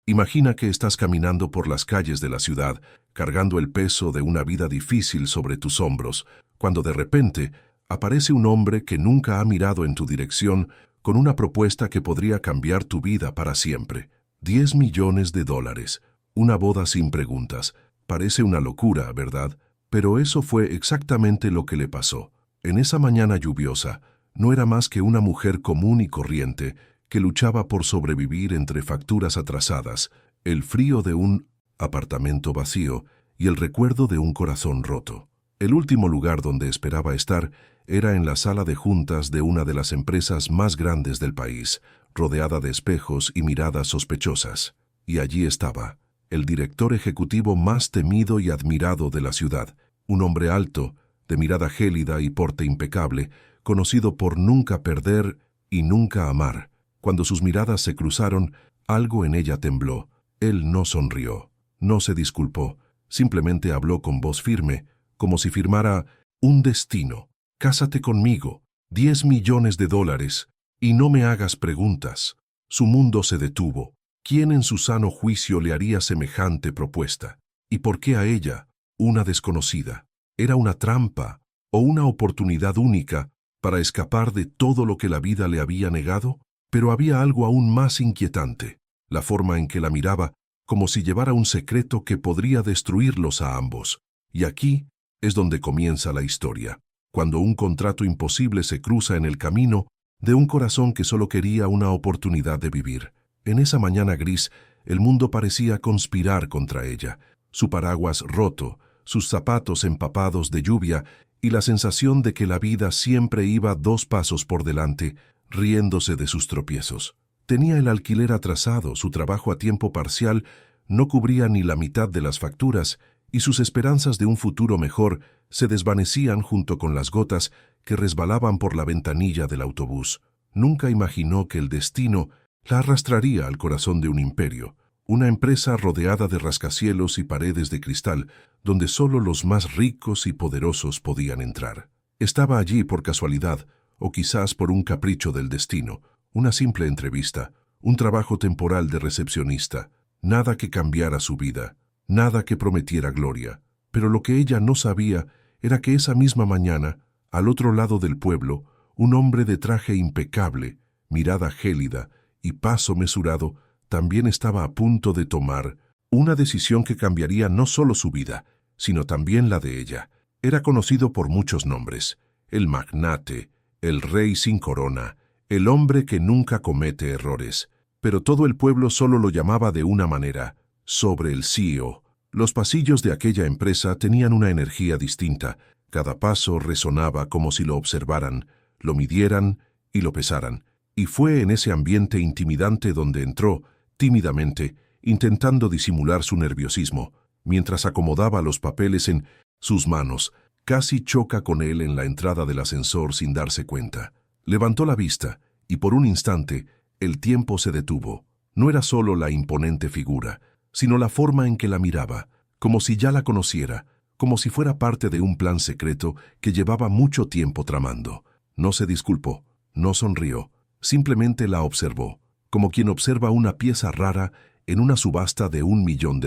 Imagina que estás caminando por las calles de la ciudad, cargando el peso de una vida difícil sobre tus hombros, cuando de repente aparece un hombre que nunca ha mirado en tu dirección con una propuesta que podría cambiar tu vida para siempre. 10 millones de dólares. Una boda sin preguntas. Parece una locura, ¿verdad? Pero eso fue exactamente lo que le pasó. En esa mañana lluviosa, no era más que una mujer común y corriente que luchaba por sobrevivir entre facturas atrasadas, el frío de un apartamento vacío y el recuerdo de un corazón roto. El último lugar donde esperaba estar era en la sala de juntas de una de las empresas más grandes del país, rodeada de espejos y miradas sospechosas. Y allí estaba, el director ejecutivo más temido y admirado de la ciudad, un hombre alto, de mirada gélida y porte impecable, conocido por nunca perder y nunca amar. Cuando sus miradas se cruzaron, algo en ella tembló. Él no sonrió, no se disculpó, simplemente habló con voz firme, como si firmara un destino. Cásate conmigo, 10 millones de dólares, y no me hagas preguntas. Su mundo se detuvo. ¿Quién en su sano juicio le haría semejante propuesta? ¿Y por qué a ella, una desconocida? ¿Era una trampa o una oportunidad única para escapar de todo lo que la vida le había negado? Pero había algo aún más inquietante, la forma en que la miraba, como si llevara un secreto que podría destruirlos a ambos. Y aquí es donde comienza la historia, cuando un contrato imposible se cruza en el camino de un corazón que solo quería una oportunidad de vivir. En esa mañana gris, el mundo parecía conspirar contra ella, su paraguas roto, sus zapatos empapados de lluvia y la sensación de que la vida siempre iba 2 pasos por delante, riéndose de sus tropiezos. Tenía el alquiler atrasado, su trabajo a tiempo parcial no cubría ni la mitad de las facturas y sus esperanzas de un futuro mejor se desvanecían junto con las gotas que resbalaban por la ventanilla del autobús. Nunca imaginó que el destino la arrastraría al corazón de un imperio, una empresa rodeada de rascacielos y paredes de cristal, donde solo los más ricos y poderosos podían entrar. Estaba allí por casualidad, o quizás por un capricho del destino, una simple entrevista, un trabajo temporal de recepcionista, nada que cambiara su vida, nada que prometiera gloria. Pero lo que ella no sabía era que esa misma mañana, al otro lado del pueblo, un hombre de traje impecable, mirada gélida y paso mesurado, también estaba a punto de tomar una decisión que cambiaría no solo su vida, sino también la de ella. Era conocido por muchos nombres: el magnate, el rey sin corona, el hombre que nunca comete errores. Pero todo el pueblo solo lo llamaba de una manera: sobre el CEO. Los pasillos de aquella empresa tenían una energía distinta. Cada paso resonaba como si lo observaran, lo midieran y lo pesaran. Y fue en ese ambiente intimidante donde entró, tímidamente, intentando disimular su nerviosismo. Mientras acomodaba los papeles en sus manos, casi choca con él en la entrada del ascensor sin darse cuenta. Levantó la vista, y por un instante, el tiempo se detuvo. No era solo la imponente figura, sino la forma en que la miraba, como si ya la conociera, como si fuera parte de un plan secreto que llevaba mucho tiempo tramando. No se disculpó, no sonrió, simplemente la observó, como quien observa una pieza rara en una subasta de $1 millón.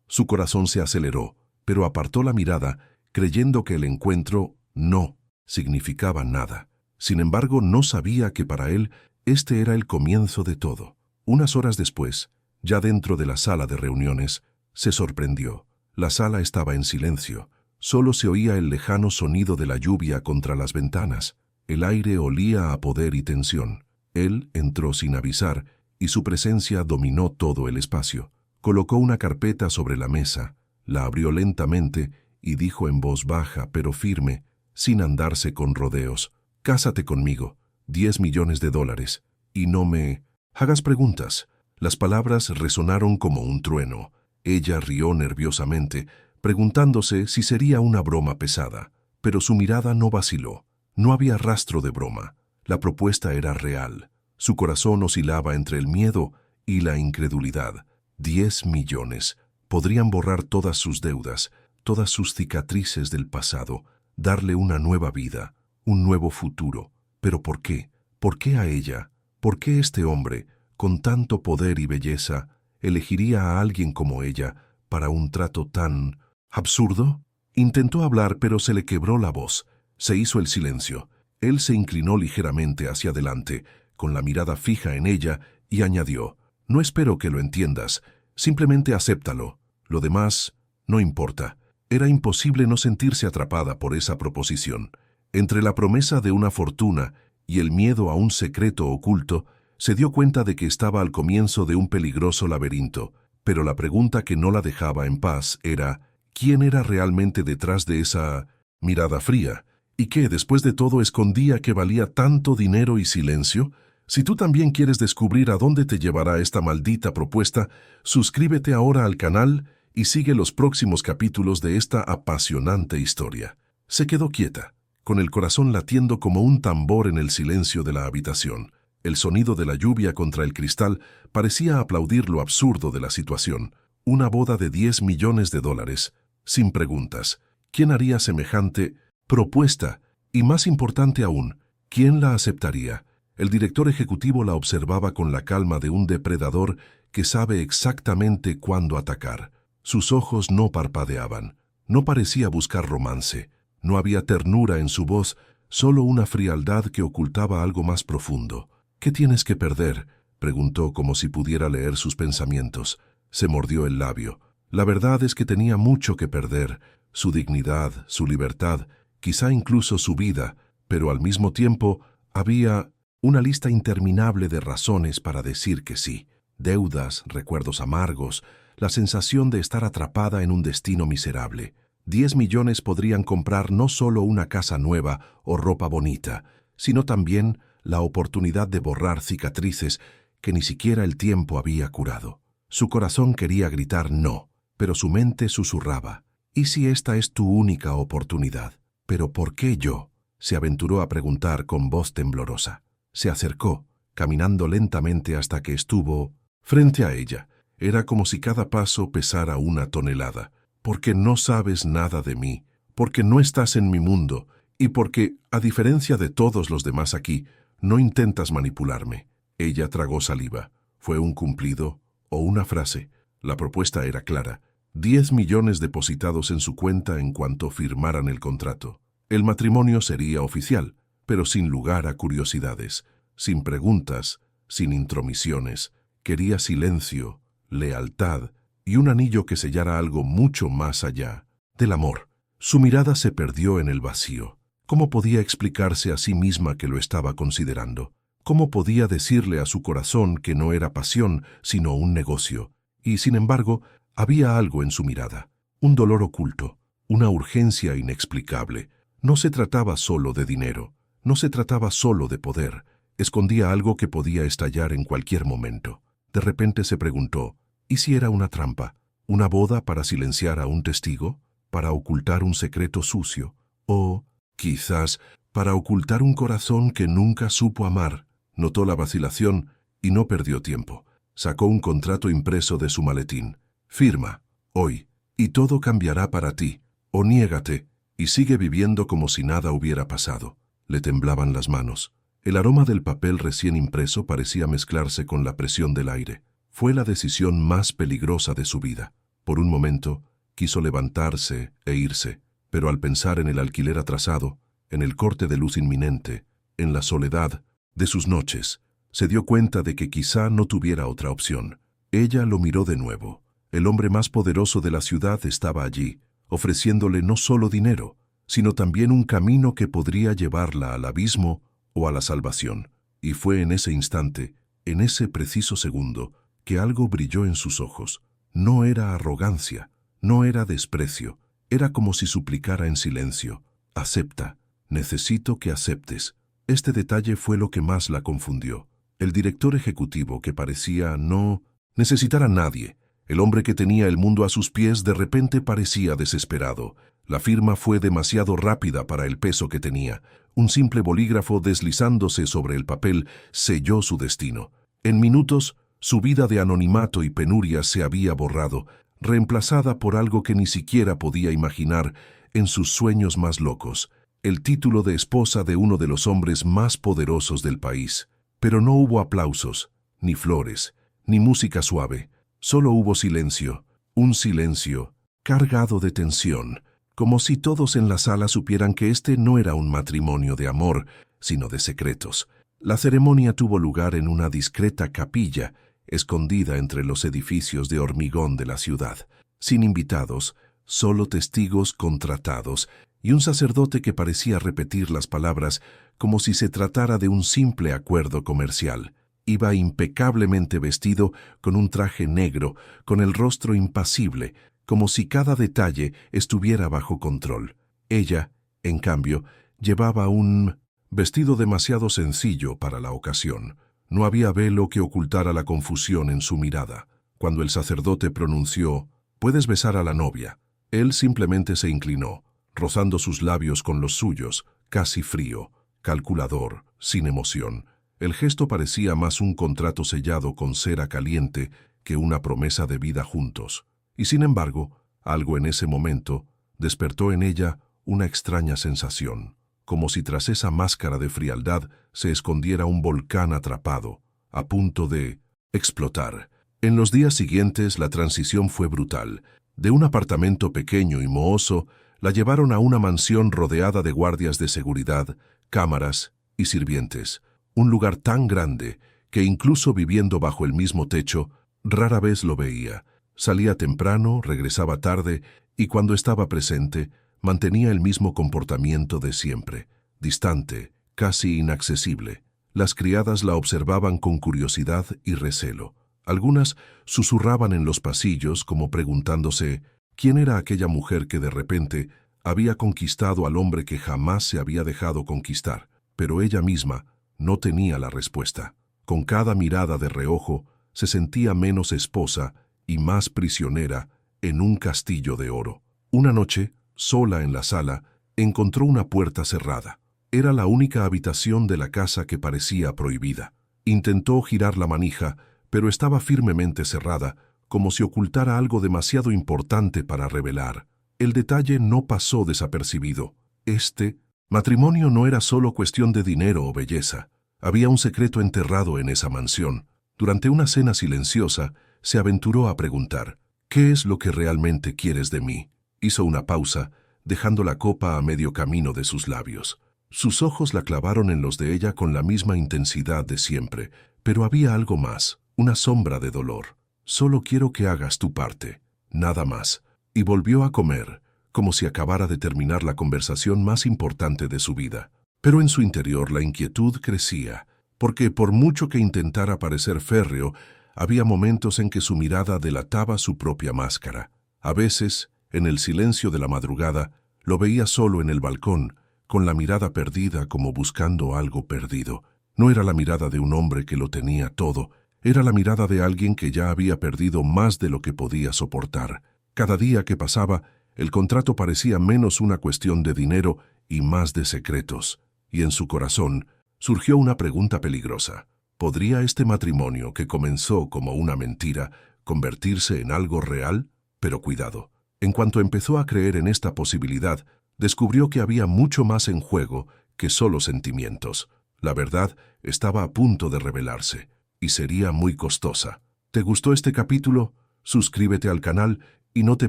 Su corazón se aceleró, pero apartó la mirada, creyendo que el encuentro no significaba nada. Sin embargo, no sabía que para él este era el comienzo de todo. Unas horas después, ya dentro de la sala de reuniones, se sorprendió. La sala estaba en silencio. Solo se oía el lejano sonido de la lluvia contra las ventanas. El aire olía a poder y tensión. Él entró sin avisar, y su presencia dominó todo el espacio. Colocó una carpeta sobre la mesa, la abrió lentamente y dijo en voz baja pero firme, sin andarse con rodeos: «Cásate conmigo, 10 millones de dólares, y no me hagas preguntas». Las palabras resonaron como un trueno. Ella rió nerviosamente, preguntándose si sería una broma pesada, pero su mirada no vaciló. No había rastro de broma. La propuesta era real. Su corazón oscilaba entre el miedo y la incredulidad. 10 millones. Podrían borrar todas sus deudas, todas sus cicatrices del pasado, darle una nueva vida, un nuevo futuro. ¿Pero por qué? ¿Por qué a ella? ¿Por qué este hombre, con tanto poder y belleza, elegiría a alguien como ella para un trato tan absurdo? Intentó hablar, pero se le quebró la voz. Se hizo el silencio. Él se inclinó ligeramente hacia adelante, con la mirada fija en ella, y añadió: «No espero que lo entiendas. Simplemente acéptalo. Lo demás no importa». Era imposible no sentirse atrapada por esa proposición. Entre la promesa de una fortuna y el miedo a un secreto oculto, se dio cuenta de que estaba al comienzo de un peligroso laberinto, pero la pregunta que no la dejaba en paz era: ¿quién era realmente detrás de esa mirada fría? ¿Y qué, después de todo, escondía que valía tanto dinero y silencio? Si tú también quieres descubrir a dónde te llevará esta maldita propuesta, suscríbete ahora al canal y sigue los próximos capítulos de esta apasionante historia. Se quedó quieta, con el corazón latiendo como un tambor en el silencio de la habitación. El sonido de la lluvia contra el cristal parecía aplaudir lo absurdo de la situación. Una boda de $10 millones, sin preguntas. ¿Quién haría semejante propuesta? Y más importante aún, ¿quién la aceptaría? El director ejecutivo la observaba con la calma de un depredador que sabe exactamente cuándo atacar. Sus ojos no parpadeaban. No parecía buscar romance. No había ternura en su voz, solo una frialdad que ocultaba algo más profundo. «¿Qué tienes que perder?», preguntó como si pudiera leer sus pensamientos. Se mordió el labio. La verdad es que tenía mucho que perder: su dignidad, su libertad, quizá incluso su vida, pero al mismo tiempo había una lista interminable de razones para decir que sí. Deudas, recuerdos amargos, la sensación de estar atrapada en un destino miserable. 10 millones podrían comprar no solo una casa nueva o ropa bonita, sino también la oportunidad de borrar cicatrices que ni siquiera el tiempo había curado. Su corazón quería gritar no, pero su mente susurraba: «¿Y si esta es tu única oportunidad? ¿Pero por qué yo?», se aventuró a preguntar con voz temblorosa. Se acercó, caminando lentamente hasta que estuvo frente a ella. Era como si cada paso pesara una tonelada. «Porque no sabes nada de mí, porque no estás en mi mundo, y porque, a diferencia de todos los demás aquí, no intentas manipularme». Ella tragó saliva. ¿Fue un cumplido o una frase? La propuesta era clara: 10 millones depositados en su cuenta en cuanto firmaran el contrato. El matrimonio sería oficial, pero sin lugar a curiosidades, sin preguntas, sin intromisiones. Quería silencio, lealtad y un anillo que sellara algo mucho más allá del amor. Su mirada se perdió en el vacío. ¿Cómo podía explicarse a sí misma que lo estaba considerando? ¿Cómo podía decirle a su corazón que no era pasión, sino un negocio? Y, sin embargo, había algo en su mirada, un dolor oculto, una urgencia inexplicable. No se trataba solo de dinero, no se trataba solo de poder. Escondía algo que podía estallar en cualquier momento. De repente se preguntó: ¿y si era una trampa? ¿Una boda para silenciar a un testigo? ¿Para ocultar un secreto sucio? ¿O, quizás, para ocultar un corazón que nunca supo amar? Notó la vacilación y no perdió tiempo. Sacó un contrato impreso de su maletín. «Firma, hoy, y todo cambiará para ti. O niégate y sigue viviendo como si nada hubiera pasado». Le temblaban las manos. El aroma del papel recién impreso parecía mezclarse con la presión del aire. Fue la decisión más peligrosa de su vida. Por un momento, quiso levantarse e irse, pero al pensar en el alquiler atrasado, en el corte de luz inminente, en la soledad de sus noches, se dio cuenta de que quizá no tuviera otra opción. Ella lo miró de nuevo. El hombre más poderoso de la ciudad estaba allí, ofreciéndole no solo dinero, sino también un camino que podría llevarla al abismo o a la salvación. Y fue en ese instante, en ese preciso segundo, que algo brilló en sus ojos. No era arrogancia, no era desprecio, era como si suplicara en silencio: «Acepta, necesito que aceptes». Este detalle fue lo que más la confundió. El director ejecutivo, que parecía no necesitar a nadie, el hombre que tenía el mundo a sus pies, de repente parecía desesperado. La firma fue demasiado rápida para el peso que tenía. Un simple bolígrafo deslizándose sobre el papel selló su destino. En minutos, su vida de anonimato y penuria se había borrado, reemplazada por algo que ni siquiera podía imaginar en sus sueños más locos: el título de esposa de uno de los hombres más poderosos del país. Pero no hubo aplausos, ni flores, ni música suave. Solo hubo silencio, un silencio cargado de tensión, como si todos en la sala supieran que este no era un matrimonio de amor, sino de secretos. La ceremonia tuvo lugar en una discreta capilla, escondida entre los edificios de hormigón de la ciudad, sin invitados, solo testigos contratados y un sacerdote que parecía repetir las palabras como si se tratara de un simple acuerdo comercial. Iba impecablemente vestido con un traje negro, con el rostro impasible, como si cada detalle estuviera bajo control. Ella, en cambio, llevaba un vestido demasiado sencillo para la ocasión. No había velo que ocultara la confusión en su mirada. Cuando el sacerdote pronunció, «Puedes besar a la novia», él simplemente se inclinó, rozando sus labios con los suyos, casi frío, calculador, sin emoción. El gesto parecía más un contrato sellado con cera caliente que una promesa de vida juntos. Y sin embargo, algo en ese momento despertó en ella una extraña sensación, como si tras esa máscara de frialdad se escondiera un volcán atrapado, a punto de explotar. En los días siguientes la transición fue brutal. De un apartamento pequeño y mohoso, la llevaron a una mansión rodeada de guardias de seguridad, cámaras y sirvientes. Un lugar tan grande que incluso viviendo bajo el mismo techo, rara vez lo veía. Salía temprano, regresaba tarde y cuando estaba presente, mantenía el mismo comportamiento de siempre, distante, casi inaccesible. Las criadas la observaban con curiosidad y recelo. Algunas susurraban en los pasillos como preguntándose quién era aquella mujer que de repente había conquistado al hombre que jamás se había dejado conquistar, pero ella misma no tenía la respuesta. Con cada mirada de reojo se sentía menos esposa y más prisionera en un castillo de oro. Una noche, sola en la sala, encontró una puerta cerrada. Era la única habitación de la casa que parecía prohibida. Intentó girar la manija, pero estaba firmemente cerrada, como si ocultara algo demasiado importante para revelar. El detalle no pasó desapercibido. Este matrimonio no era solo cuestión de dinero o belleza. Había un secreto enterrado en esa mansión. Durante una cena silenciosa, se aventuró a preguntar, «¿Qué es lo que realmente quieres de mí?». Hizo una pausa, dejando la copa a medio camino de sus labios. Sus ojos la clavaron en los de ella con la misma intensidad de siempre, pero había algo más, una sombra de dolor. «Solo quiero que hagas tu parte, nada más». Y volvió a comer, como si acabara de terminar la conversación más importante de su vida. Pero en su interior la inquietud crecía, porque por mucho que intentara parecer férreo, había momentos en que su mirada delataba su propia máscara. A veces, en el silencio de la madrugada, lo veía solo en el balcón, con la mirada perdida como buscando algo perdido. No era la mirada de un hombre que lo tenía todo, era la mirada de alguien que ya había perdido más de lo que podía soportar. Cada día que pasaba, el contrato parecía menos una cuestión de dinero y más de secretos. Y en su corazón surgió una pregunta peligrosa. ¿Podría este matrimonio, que comenzó como una mentira, convertirse en algo real? Pero cuidado. En cuanto empezó a creer en esta posibilidad, descubrió que había mucho más en juego que solo sentimientos. La verdad estaba a punto de revelarse, y sería muy costosa. ¿Te gustó este capítulo? Suscríbete al canal y no te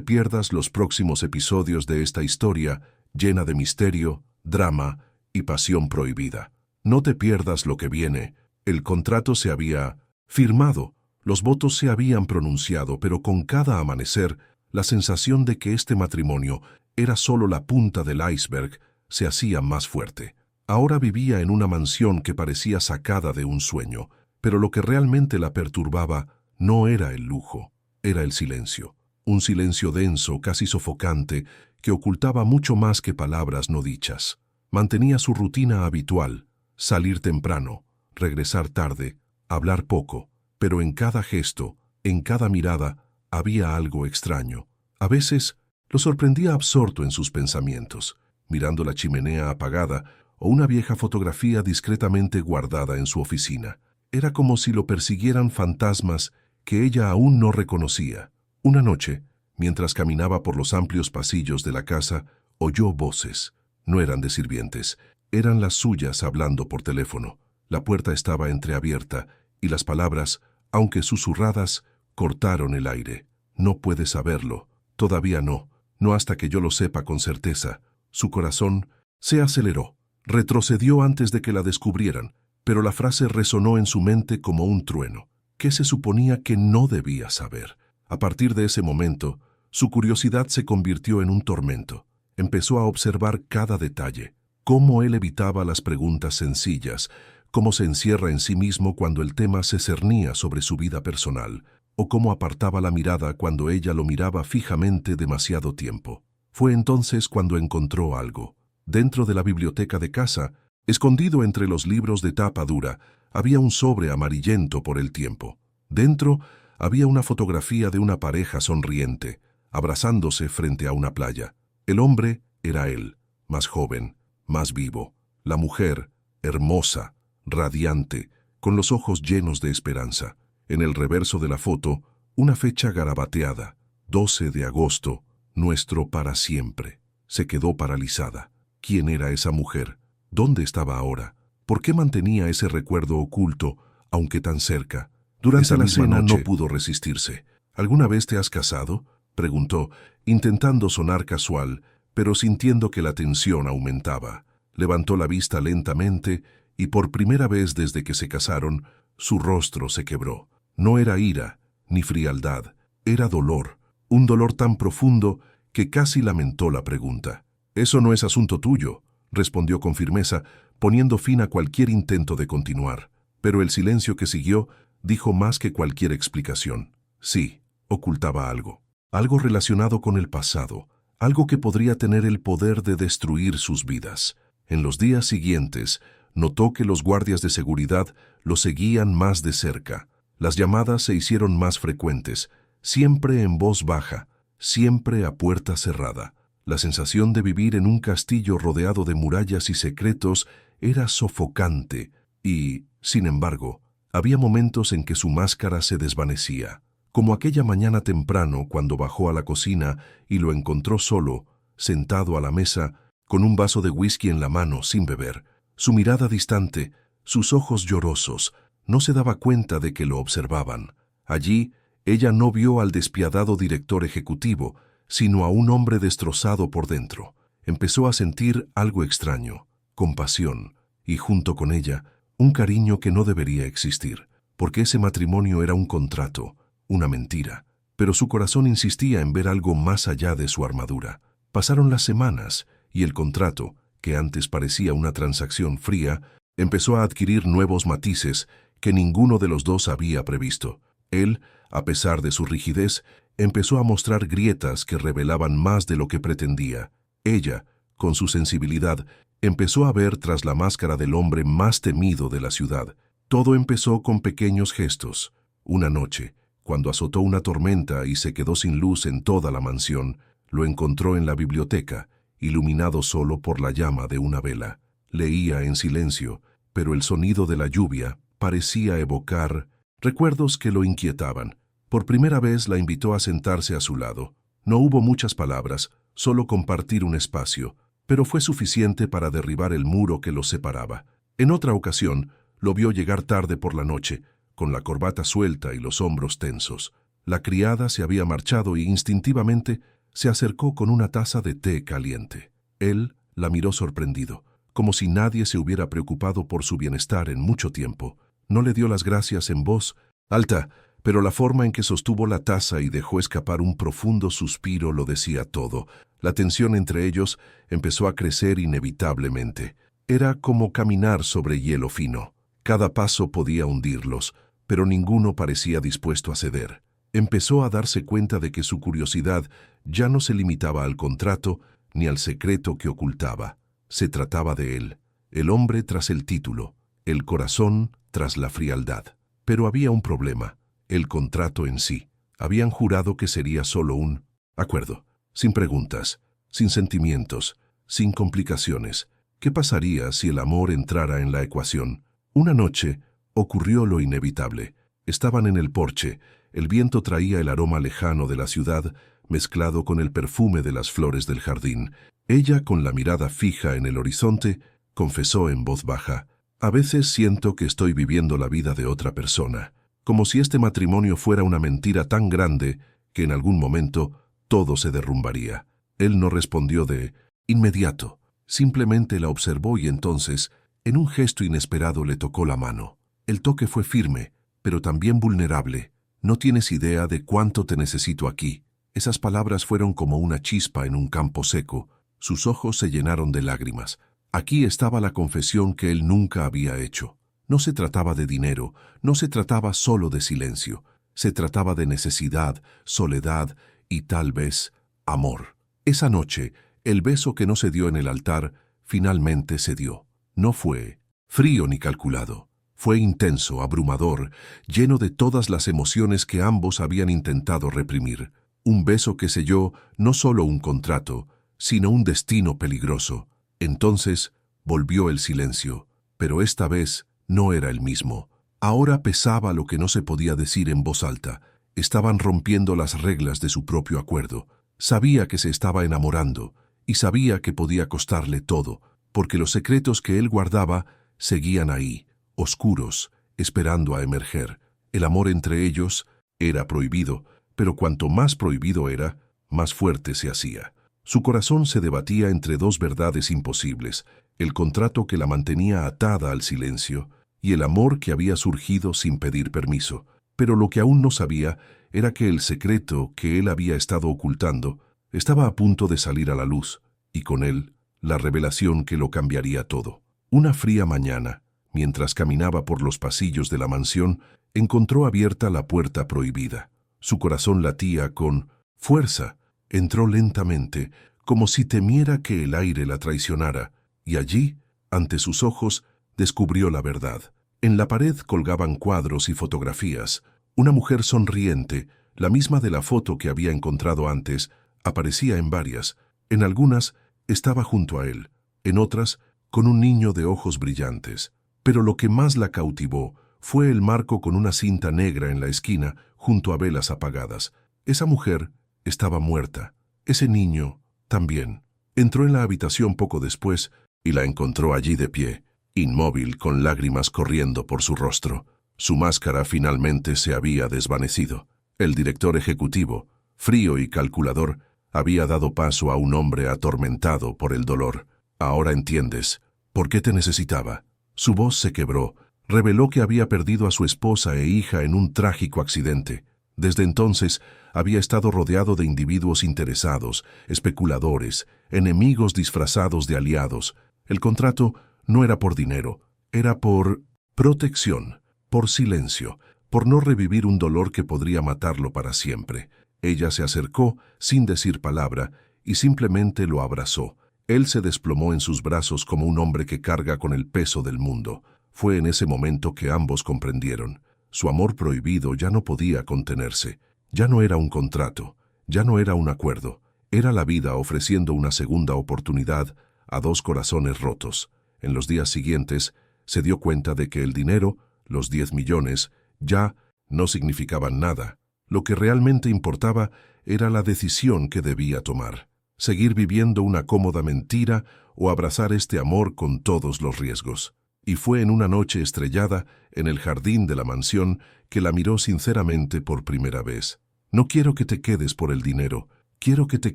pierdas los próximos episodios de esta historia llena de misterio, drama y pasión prohibida. No te pierdas lo que viene. El contrato se había firmado, los votos se habían pronunciado, pero con cada amanecer, la sensación de que este matrimonio era solo la punta del iceberg se hacía más fuerte. Ahora vivía en una mansión que parecía sacada de un sueño, pero lo que realmente la perturbaba no era el lujo, era el silencio. Un silencio denso, casi sofocante, que ocultaba mucho más que palabras no dichas. Mantenía su rutina habitual, salir temprano, regresar tarde, hablar poco, pero en cada gesto, en cada mirada, había algo extraño. A veces lo sorprendía absorto en sus pensamientos, mirando la chimenea apagada o una vieja fotografía discretamente guardada en su oficina. Era como si lo persiguieran fantasmas que ella aún no reconocía. Una noche, mientras caminaba por los amplios pasillos de la casa, oyó voces. No eran de sirvientes, eran las suyas hablando por teléfono. La puerta estaba entreabierta y las palabras, aunque susurradas, cortaron el aire. No puede saberlo. Todavía no. No hasta que yo lo sepa con certeza. Su corazón se aceleró. Retrocedió antes de que la descubrieran, pero la frase resonó en su mente como un trueno. ¿Qué se suponía que no debía saber? A partir de ese momento, su curiosidad se convirtió en un tormento. Empezó a observar cada detalle, cómo él evitaba las preguntas sencillas, cómo se encierra en sí mismo cuando el tema se cernía sobre su vida personal, o cómo apartaba la mirada cuando ella lo miraba fijamente demasiado tiempo. Fue entonces cuando encontró algo. Dentro de la biblioteca de casa, escondido entre los libros de tapa dura, había un sobre amarillento por el tiempo. Dentro había una fotografía de una pareja sonriente, abrazándose frente a una playa. El hombre era él, más joven, más vivo. La mujer, hermosa, radiante, con los ojos llenos de esperanza. En el reverso de la foto, una fecha garabateada, 12 de agosto, nuestro para siempre. Se quedó paralizada. ¿Quién era esa mujer? ¿Dónde estaba ahora? ¿Por qué mantenía ese recuerdo oculto, aunque tan cerca? Durante la cena no pudo resistirse. ¿Alguna vez te has casado?, preguntó, intentando sonar casual, pero sintiendo que la tensión aumentaba. Levantó la vista lentamente y por primera vez desde que se casaron, su rostro se quebró. No era ira, ni frialdad, era dolor, un dolor tan profundo que casi lamentó la pregunta. «Eso no es asunto tuyo», respondió con firmeza, poniendo fin a cualquier intento de continuar. Pero el silencio que siguió dijo más que cualquier explicación. Sí, ocultaba algo. Algo relacionado con el pasado, algo que podría tener el poder de destruir sus vidas. En los días siguientes, notó que los guardias de seguridad lo seguían más de cerca. Las llamadas se hicieron más frecuentes, siempre en voz baja, siempre a puerta cerrada. La sensación de vivir en un castillo rodeado de murallas y secretos era sofocante y, sin embargo, había momentos en que su máscara se desvanecía. Como aquella mañana temprano cuando bajó a la cocina y lo encontró solo, sentado a la mesa, con un vaso de whisky en la mano sin beber. Su mirada distante, sus ojos llorosos, no se daba cuenta de que lo observaban. Allí, ella no vio al despiadado director ejecutivo, sino a un hombre destrozado por dentro. Empezó a sentir algo extraño, compasión, y junto con ella, un cariño que no debería existir, porque ese matrimonio era un contrato, una mentira. Pero su corazón insistía en ver algo más allá de su armadura. Pasaron las semanas, y el contrato, que antes parecía una transacción fría, empezó a adquirir nuevos matices que ninguno de los dos había previsto. Él, a pesar de su rigidez, empezó a mostrar grietas que revelaban más de lo que pretendía. Ella, con su sensibilidad, empezó a ver tras la máscara del hombre más temido de la ciudad. Todo empezó con pequeños gestos. Una noche, cuando azotó una tormenta y se quedó sin luz en toda la mansión, lo encontró en la biblioteca, iluminado solo por la llama de una vela. Leía en silencio, pero el sonido de la lluvia parecía evocar recuerdos que lo inquietaban. Por primera vez la invitó a sentarse a su lado. No hubo muchas palabras, solo compartir un espacio, pero fue suficiente para derribar el muro que los separaba. En otra ocasión, lo vio llegar tarde por la noche, con la corbata suelta y los hombros tensos. La criada se había marchado y instintivamente se acercó con una taza de té caliente. Él la miró sorprendido, como si nadie se hubiera preocupado por su bienestar en mucho tiempo. No le dio las gracias en voz alta, pero la forma en que sostuvo la taza y dejó escapar un profundo suspiro lo decía todo. La tensión entre ellos empezó a crecer inevitablemente. Era como caminar sobre hielo fino. Cada paso podía hundirlos, pero ninguno parecía dispuesto a ceder. Empezó a darse cuenta de que su curiosidad ya no se limitaba al contrato ni al secreto que ocultaba. Se trataba de él, el hombre tras el título, el corazón tras la frialdad. Pero había un problema, el contrato en sí. Habían jurado que sería solo un acuerdo, sin preguntas, sin sentimientos, sin complicaciones. ¿Qué pasaría si el amor entrara en la ecuación? Una noche ocurrió lo inevitable. Estaban en el porche. El viento traía el aroma lejano de la ciudad, mezclado con el perfume de las flores del jardín. Ella, con la mirada fija en el horizonte, confesó en voz baja: «A veces siento que estoy viviendo la vida de otra persona. como si este matrimonio fuera una mentira tan grande que en algún momento todo se derrumbaría. Él no respondió de inmediato, simplemente la observó y entonces, en un gesto inesperado, le tocó la mano. El toque fue firme, pero también vulnerable. No tienes idea de cuánto te necesito aquí. Esas palabras fueron como una chispa en un campo seco. Sus ojos se llenaron de lágrimas. Aquí estaba la confesión que él nunca había hecho. No se trataba de dinero, no se trataba solo de silencio. Se trataba de necesidad, soledad y tal vez amor. Esa noche, el beso que no se dio en el altar, finalmente se dio. No fue frío ni calculado. Fue intenso, abrumador, lleno de todas las emociones que ambos habían intentado reprimir. Un beso que selló no solo un contrato, sino un destino peligroso. Entonces volvió el silencio, pero esta vez no era el mismo. Ahora pesaba lo que no se podía decir en voz alta. Estaban rompiendo las reglas de su propio acuerdo. Sabía que se estaba enamorando y sabía que podía costarle todo, porque los secretos que él guardaba seguían ahí, oscuros, esperando a emerger. El amor entre ellos era prohibido, pero cuanto más prohibido era, más fuerte se hacía. Su corazón se debatía entre dos verdades imposibles, el contrato que la mantenía atada al silencio y el amor que había surgido sin pedir permiso. Pero lo que aún no sabía era que el secreto que él había estado ocultando estaba a punto de salir a la luz, y con él, la revelación que lo cambiaría todo. Una fría mañana, mientras caminaba por los pasillos de la mansión, encontró abierta la puerta prohibida. Su corazón latía con fuerza. Entró lentamente, como si temiera que el aire la traicionara, y allí, ante sus ojos, descubrió la verdad. En la pared colgaban cuadros y fotografías. Una mujer sonriente, la misma de la foto que había encontrado antes, aparecía en varias. En algunas estaba junto a él, en otras con un niño de ojos brillantes. Pero lo que más la cautivó fue el marco con una cinta negra en la esquina junto a velas apagadas. Esa mujer estaba muerta. Ese niño también. Entró en la habitación poco después y la encontró allí de pie, inmóvil, con lágrimas corriendo por su rostro. Su máscara finalmente se había desvanecido. El director ejecutivo, frío y calculador, había dado paso a un hombre atormentado por el dolor. Ahora entiendes por qué te necesitaba. Su voz se quebró. Reveló que había perdido a su esposa e hija en un trágico accidente. Desde entonces había estado rodeado de individuos interesados, especuladores, enemigos disfrazados de aliados. El contrato no era por dinero, era por protección, por silencio, por no revivir un dolor que podría matarlo para siempre. Ella se acercó sin decir palabra y simplemente lo abrazó. Él se desplomó en sus brazos como un hombre que carga con el peso del mundo. Fue en ese momento que ambos comprendieron. Su amor prohibido ya no podía contenerse. Ya no era un contrato, ya no era un acuerdo. Era la vida ofreciendo una segunda oportunidad a dos corazones rotos. En los días siguientes se dio cuenta de que el dinero, los 10 millones, ya no significaban nada. Lo que realmente importaba era la decisión que debía tomar. Seguir viviendo una cómoda mentira o abrazar este amor con todos los riesgos. Y fue en una noche estrellada, en el jardín de la mansión, que la miró sinceramente por primera vez. No quiero que te quedes por el dinero, quiero que te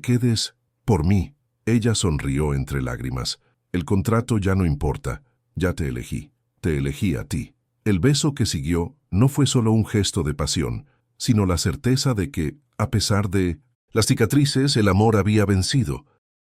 quedes por mí. Ella sonrió entre lágrimas. El contrato ya no importa, ya te elegí a ti. El beso que siguió no fue solo un gesto de pasión, sino la certeza de que, a pesar de las cicatrices, el amor había vencido.